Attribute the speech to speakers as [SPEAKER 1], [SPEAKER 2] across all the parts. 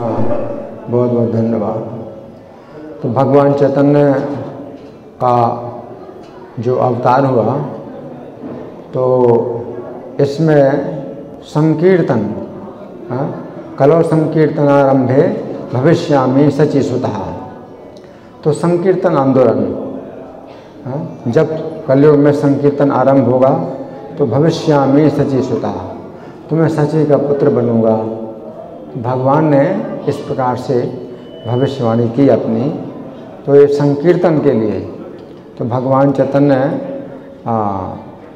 [SPEAKER 1] बहुत बहुत धन्यवाद। तो भगवान चैतन्य का जो अवतार हुआ तो इसमें संकीर्तन, कलो संकीर्तनारंभे भविष्यामि शचीसुतः, तो संकीर्तन आंदोलन, जब कलयुग में संकीर्तन आरंभ होगा तो भविष्यामि शचीसुतः, तो मैं शची का पुत्र बनूंगा। भगवान ने इस प्रकार से भविष्यवाणी की अपनी, तो ये संकीर्तन के लिए तो भगवान चैतन्य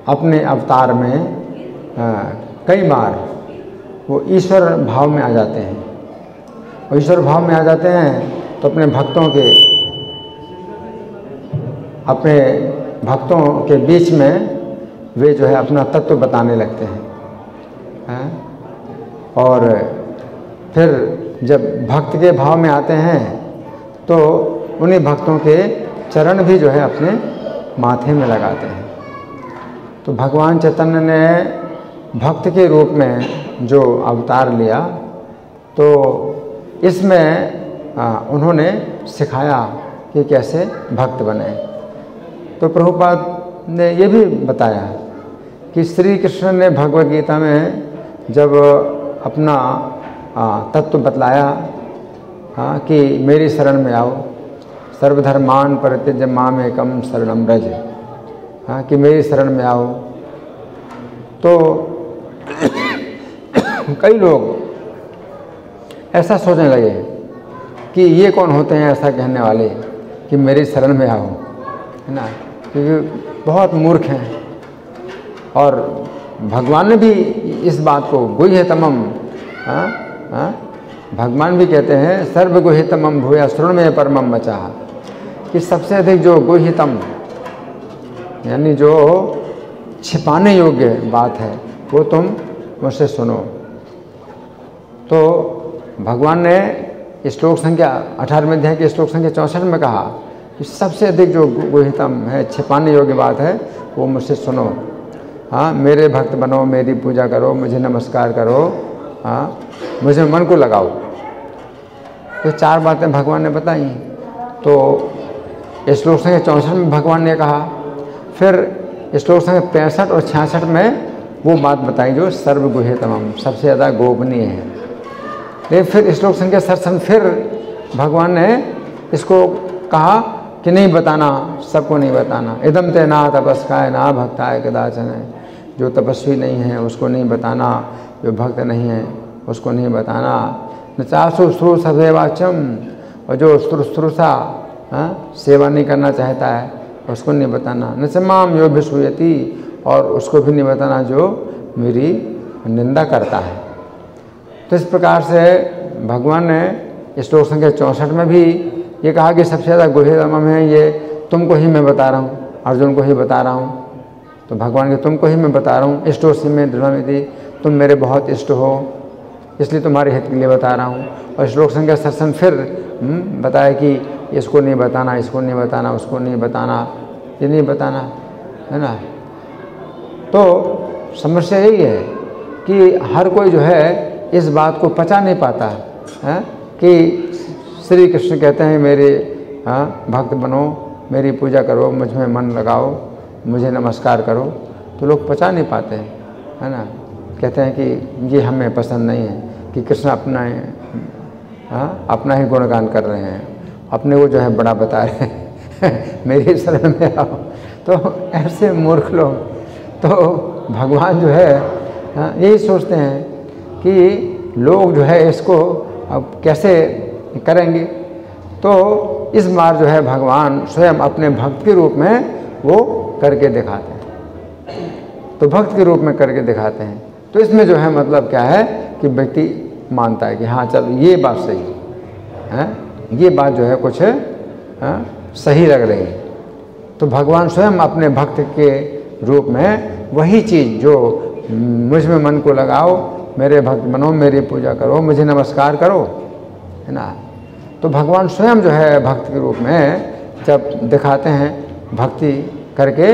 [SPEAKER 1] अपने अवतार में कई बार वो ईश्वर भाव में आ जाते हैं। और ईश्वर भाव में आ जाते हैं तो अपने भक्तों के बीच में वे जो है अपना तत्व बताने लगते हैं। और फिर जब भक्त के भाव में आते हैं तो उन्हीं भक्तों के चरण भी जो है अपने माथे में लगाते हैं। तो भगवान चैतन्य ने भक्त के रूप में जो अवतार लिया तो इसमें उन्होंने सिखाया कि कैसे भक्त बने। तो प्रभुपाद ने ये भी बताया कि श्री कृष्ण ने भगवद गीता में जब अपना तत्व बतलाया कि मेरी शरण में आओ, सर्वधर्मान परित्यज्य मामेकं शरणं व्रज, कि मेरी शरण में आओ, तो कई लोग ऐसा सोचने लगे कि ये कौन होते हैं ऐसा कहने वाले कि मेरी शरण में आओ, है ना, क्योंकि बहुत मूर्ख हैं। और भगवान ने भी इस बात को गुह्यतमम, भगवान भी कहते हैं सर्वगुह्यतमम भूया शृणु मे परमम वचः, कि सबसे अधिक जो गुह्यतम यानी जो छिपाने योग्य बात है वो तुम मुझसे सुनो। तो भगवान ने श्लोक संख्या 18वें अध्याय के श्लोक संख्या 64 में कहा कि सबसे अधिक जो गुह्यतम है, छिपाने योग्य बात है, वो मुझसे सुनो। मेरे भक्त बनो, मेरी पूजा करो, मुझे नमस्कार करो, मुझे मन को लगाओ। तो 4 बातें भगवान ने बताई। तो श्लोक संख्या 64 में भगवान ने कहा, फिर श्लोक संख्या 65 और 66 में वो बात बताई जो सर्वगुह्यतमम, सबसे ज़्यादा गोपनीय है। लेकिन फिर श्लोक संख्या 67 फिर भगवान ने इसको कहा कि नहीं बताना, सबको नहीं बताना। इदम ते ना तपस्काय ना भक्ताय कदाचन, जो तपस्वी नहीं है उसको नहीं बताना, जो भक्त नहीं है उसको नहीं बताना। न चासु श्रुसभेवाचम, और जो श्रुसा सेवा नहीं करना चाहता है उसको नहीं बताना। न च माम यो विसूयति, और उसको भी नहीं बताना जो मेरी निंदा करता है। तो इस प्रकार से भगवान ने श्लोक संख्या 64 में भी ये कहा कि सबसे ज़्यादा गुह्यतम है, ये तुमको ही मैं बता रहा हूँ, अर्जुन को ही बता रहा हूँ। तो भगवान के तुमको ही मैं बता रहा हूँ, इष्टोसी में दृढ़मिति, तुम मेरे बहुत इष्ट हो, इसलिए तुम्हारे हित के लिए बता रहा हूँ। और श्लोक संख्या 67 फिर बताया कि इसको नहीं बताना, इसको नहीं बताना, उसको नहीं बताना, ये नहीं बताना, है ना। तो समस्या यही है कि हर कोई जो है इस बात को पचा नहीं पाता है कि श्री कृष्ण कहते हैं मेरे भक्त बनो, मेरी पूजा करो, मुझ में मन लगाओ, मुझे नमस्कार करो। तो लोग पचा नहीं पाते हैं, है ना। कहते हैं कि ये हमें पसंद नहीं है कि कृष्ण अपना ही गुणगान कर रहे हैं, अपने को जो है बड़ा बता रहे हैं मेरी शरण में आओ। तो ऐसे मूर्ख लोग, तो भगवान जो है यही सोचते हैं कि लोग जो है इसको अब कैसे करेंगे। तो इस बार जो है भगवान स्वयं अपने भक्त के रूप में वो करके दिखाते हैं। तो भक्त के रूप में करके दिखाते हैं। तो इसमें जो है मतलब क्या है कि व्यक्ति मानता है कि हाँ चल ये बात सही है, ये बात जो है कुछ सही लग रही है। तो भगवान स्वयं अपने भक्त के रूप में वही चीज़ जो मुझ में मन को लगाओ, मेरे भक्त बनो, मेरी पूजा करो, मुझे नमस्कार करो, है ना। तो भगवान स्वयं जो है भक्त के रूप में जब दिखाते हैं भक्ति करके,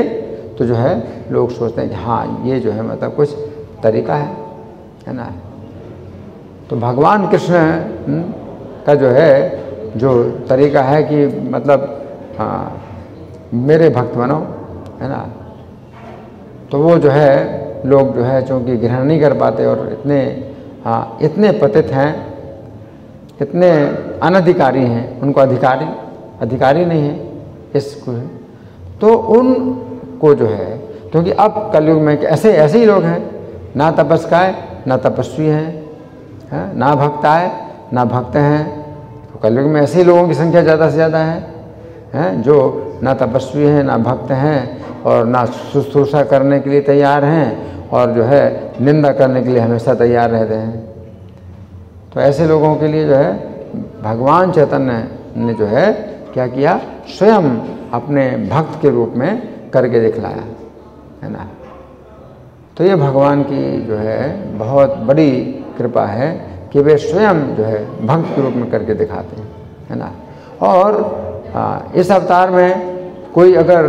[SPEAKER 1] तो जो है लोग सोचते हैं कि हाँ ये जो है मतलब कुछ तरीका है ना। तो भगवान कृष्ण का जो है जो तरीका है कि मतलब मेरे भक्त बनो, है ना। तो वो जो है लोग जो है चूँकि ग्रहण नहीं कर पाते और इतने पतित हैं, इतने अनधिकारी हैं, उनको अधिकारी नहीं है इसको, तो उनको जो है, क्योंकि अब कलयुग में ऐसे ही लोग हैं, ना तपस्काय ना तपस्वी हैं, ना भक्ताय ना भक्त हैं। तो कलयुग में ऐसे ही लोगों की संख्या ज़्यादा से ज़्यादा है, जो ना तपस्वी हैं ना भक्त हैं और ना शुश्रूषा करने के लिए तैयार हैं और जो है निंदा करने के लिए हमेशा तैयार रहते हैं। तो ऐसे लोगों के लिए जो है भगवान चैतन्य ने जो है क्या किया, स्वयं अपने भक्त के रूप में करके दिखलाया, है ना। तो ये भगवान की जो है बहुत बड़ी कृपा है कि वे स्वयं जो है भक्त के रूप में करके दिखाते हैं, है ना। और इस अवतार में कोई अगर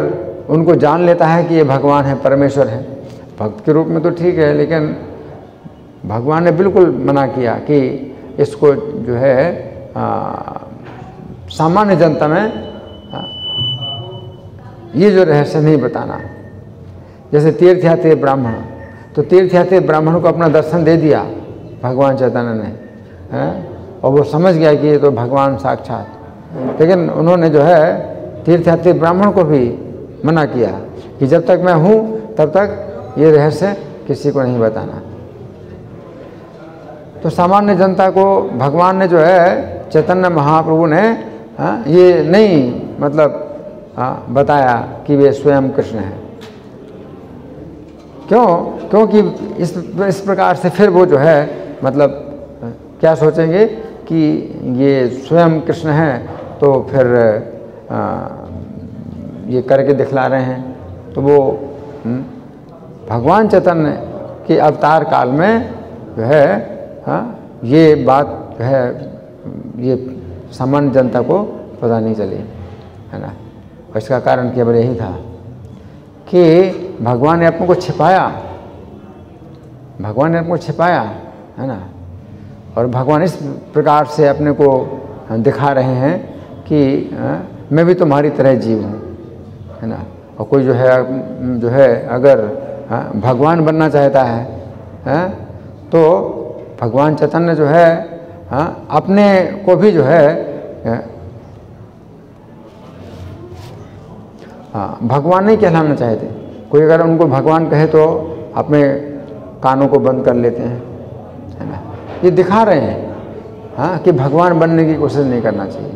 [SPEAKER 1] उनको जान लेता है कि ये भगवान है, परमेश्वर है, भक्त के रूप में तो ठीक है, लेकिन भगवान ने बिल्कुल मना किया कि इसको जो है सामान्य जनता में ये जो रहस्य नहीं बताना। जैसे तीर्थयात्री ब्राह्मण, तो तीर्थयात्री ब्राह्मण को अपना दर्शन दे दिया भगवान चैतन्य ने, और वो समझ गया कि ये तो भगवान साक्षात, लेकिन उन्होंने जो है तीर्थयात्री ब्राह्मण को भी मना किया कि जब तक मैं हूँ तब तक ये रहस्य किसी को नहीं बताना। तो सामान्य जनता को भगवान ने जो है चैतन्य महाप्रभु ने ये नहीं मतलब बताया कि वे स्वयं कृष्ण हैं। क्योंकि इस प्रकार से फिर वो जो है मतलब क्या सोचेंगे कि ये स्वयं कृष्ण हैं, तो फिर ये करके दिखला रहे हैं। तो वो भगवान चैतन्य के अवतार काल में जो है ये बात जो है ये सामान्य जनता को पता नहीं चली, है ना। और इसका कारण केवल यही था कि भगवान ने अपने को छिपाया, है ना। और भगवान इस प्रकार से अपने को दिखा रहे हैं कि मैं भी तुम्हारी तरह जीव हूँ, है ना। और कोई जो है अगर भगवान बनना चाहता है, तो भगवान चैतन्य जो है अपने को भी जो है भगवान नहीं कहलाना चाहते। कोई अगर उनको भगवान कहे तो अपने कानों को बंद कर लेते हैं, है ना। ये दिखा रहे हैं कि भगवान बनने की कोशिश नहीं करना चाहिए।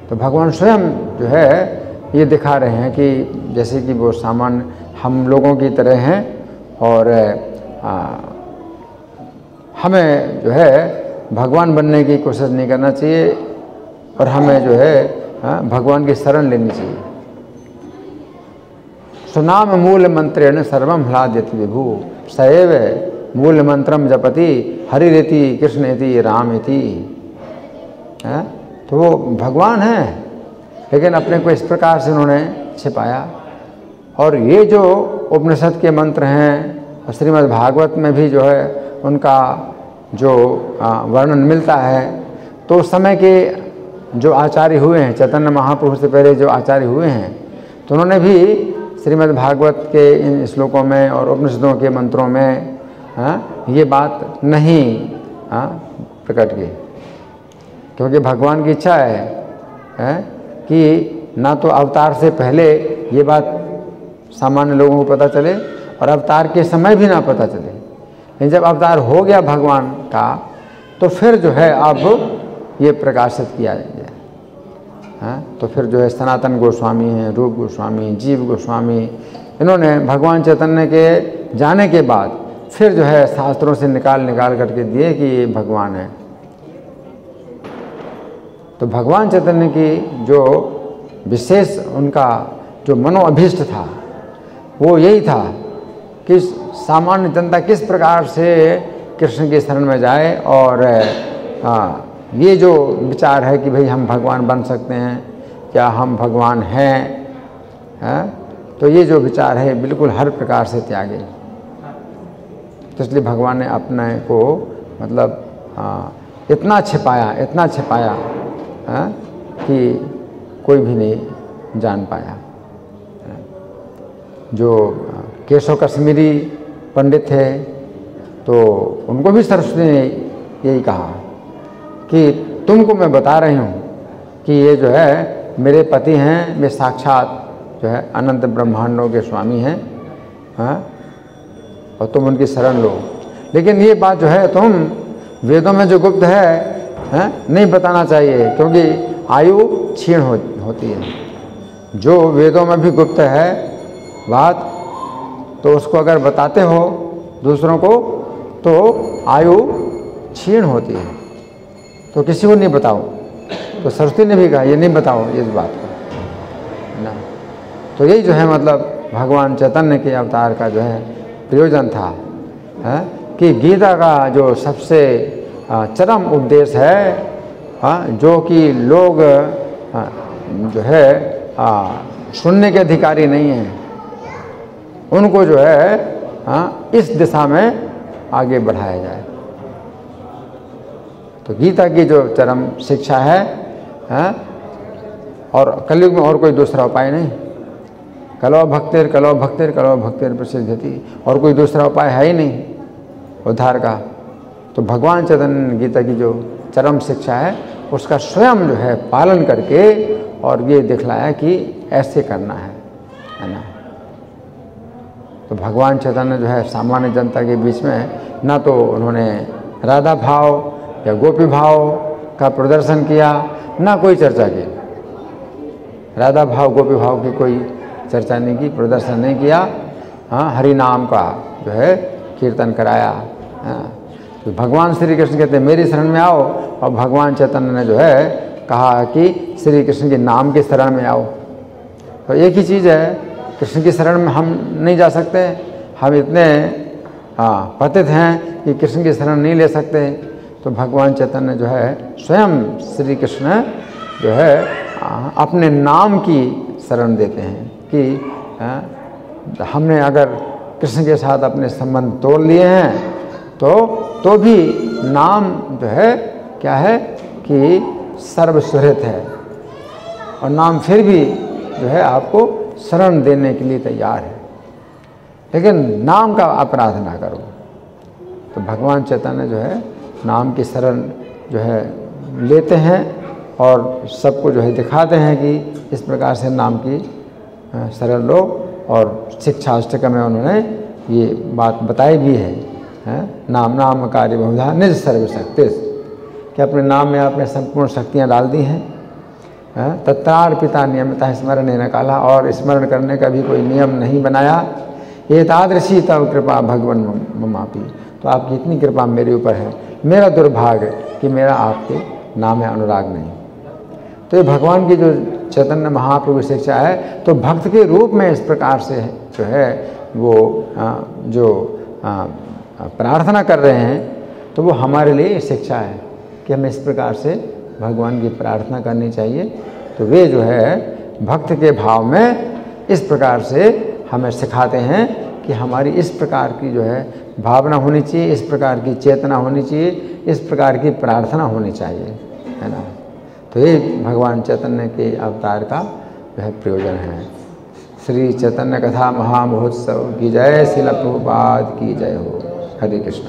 [SPEAKER 1] तो भगवान स्वयं जो है ये दिखा रहे हैं कि जैसे कि वो सामान्य हम लोगों की तरह हैं और हमें जो है भगवान बनने की कोशिश नहीं करना चाहिए और हमें जो है भगवान की शरण लेनी चाहिए। सुनाम मूल मंत्रेण सर्वम ह्लाद्यति विभु सएव मूल मंत्रम जपति हरिरेति कृष्णेति रामेति। तो वो भगवान है, लेकिन अपने को इस प्रकार से उन्होंने छिपाया। और ये जो उपनिषद के मंत्र हैं और श्रीमद् भागवत में भी जो है उनका जो वर्णन मिलता है, तो उस समय के जो आचार्य हुए हैं, चैतन्य महाप्रभु से पहले जो आचार्य हुए हैं, तो उन्होंने भी श्रीमद् भागवत के इन श्लोकों में और उपनिषदों के मंत्रों में ये बात नहीं प्रकट की, क्योंकि भगवान की इच्छा है कि ना तो अवतार से पहले ये बात सामान्य लोगों को पता चले और अवतार के समय भी ना पता चले। लेकिन जब अवतार हो गया भगवान का, तो फिर जो है अब ये प्रकाशित किया जाए। तो फिर जो है सनातन गोस्वामी हैं, रूप गोस्वामी, जीव गोस्वामी, इन्होंने भगवान चैतन्य के जाने के बाद फिर जो है शास्त्रों से निकाल करके दिए कि ये भगवान है। तो भगवान चैतन्य की जो विशेष उनका जो मनोअभीष्ट था वो यही था कि सामान्य जनता किस प्रकार से कृष्ण की शरण में जाए। और ये जो विचार है कि भाई हम भगवान बन सकते हैं, क्या हम भगवान हैं, तो ये जो विचार है बिल्कुल हर प्रकार से त्यागे। तो इसलिए भगवान ने अपने को मतलब इतना छिपाया कि कोई भी नहीं जान पाया। जो केशव कश्मीरी पंडित थे तो उनको भी सरस्वती ने यही कहा कि तुमको मैं बता रही हूँ कि ये जो है मेरे पति हैं, वे साक्षात जो है अनंत ब्रह्मांडों के स्वामी हैं, और तुम उनकी शरण लो। लेकिन ये बात जो है तुम वेदों में जो गुप्त है नहीं बताना चाहिए, क्योंकि आयु क्षीण होती है। जो वेदों में भी गुप्त है बात, तो उसको अगर बताते हो दूसरों को तो आयु क्षीण होती है, तो किसी को नहीं बताओ। तो सरस्वती ने भी कहा ये नहीं बताओ इस बात को ना। तो यही जो है मतलब भगवान चैतन्य के अवतार का जो है प्रयोजन था, कि गीता का जो सबसे चरम उपदेश है, जो कि लोग जो है सुनने के अधिकारी नहीं हैं, उनको जो है इस दिशा में आगे बढ़ाया जाए। तो गीता की जो चरम शिक्षा है, और कलयुग में और कोई दूसरा उपाय नहीं। कलौ भक्तिर प्रसिद्धति, और कोई दूसरा उपाय है ही नहीं उद्धार का। तो भगवान चैतन्य ने गीता की जो चरम शिक्षा है उसका स्वयं जो है पालन करके और ये दिखलाया कि ऐसे करना है ना। तो भगवान चैतन्य जो है सामान्य जनता के बीच में ना तो उन्होंने राधा भाव या गोपी भाव का प्रदर्शन किया, ना कोई चर्चा की। राधा भाव गोपी भाव की कोई चर्चा नहीं की, प्रदर्शन नहीं किया। हरि नाम का जो है कीर्तन कराया। तो भगवान श्री कृष्ण कहते हैं मेरी शरण में आओ, और भगवान चैतन्य ने जो है कहा कि श्री कृष्ण के नाम की शरण में आओ। तो एक ही चीज़ है, कृष्ण की शरण में हम नहीं जा सकते, हम इतने पतित हैं कि कृष्ण की शरण नहीं ले सकते। तो भगवान चैतन्य जो है स्वयं श्री कृष्ण जो है अपने नाम की शरण देते हैं कि हमने अगर कृष्ण के साथ अपने संबंध तोड़ लिए हैं तो भी नाम जो है क्या है कि सर्वसुहृत है, और नाम फिर भी जो है आपको शरण देने के लिए तैयार है, लेकिन नाम का अपराध ना करो। तो भगवान चैतन्य जो है नाम की शरण जो है लेते हैं और सबको जो है दिखाते हैं कि इस प्रकार से नाम की शरण लो। और शिक्षाष्टकम में उन्होंने ये बात बताई भी है, नाम कार्य बहुधा निज सर्वशक्ति, कि अपने नाम में आपने संपूर्ण शक्तियाँ डाल दी हैं। तत्रार्पिता नियमिता स्मरण न काला, और स्मरण करने का भी कोई नियम नहीं बनाया। ये तादृशी तव कृपा भगवन ममापी, तो आपकी इतनी कृपा मेरे ऊपर है, मेरा दुर्भाग्य कि मेरा आपके नाम में अनुराग नहीं। तो ये भगवान की जो चैतन्य महाप्रभु शिक्षा है, तो भक्त के रूप में इस प्रकार से जो है वो जो प्रार्थना कर रहे हैं, तो वो हमारे लिए शिक्षा है कि हमें इस प्रकार से भगवान की प्रार्थना करनी चाहिए। तो वे जो है भक्त के भाव में इस प्रकार से हमें सिखाते हैं कि हमारी इस प्रकार की जो है भावना होनी चाहिए, इस प्रकार की चेतना होनी चाहिए, इस प्रकार की प्रार्थना होनी चाहिए, है ना। तो ये भगवान चैतन्य के अवतार का वह प्रयोजन है। श्री चैतन्य कथा महामहोत्सव की जय, श्रील प्रभुपाद की जय हो। हरे कृष्ण।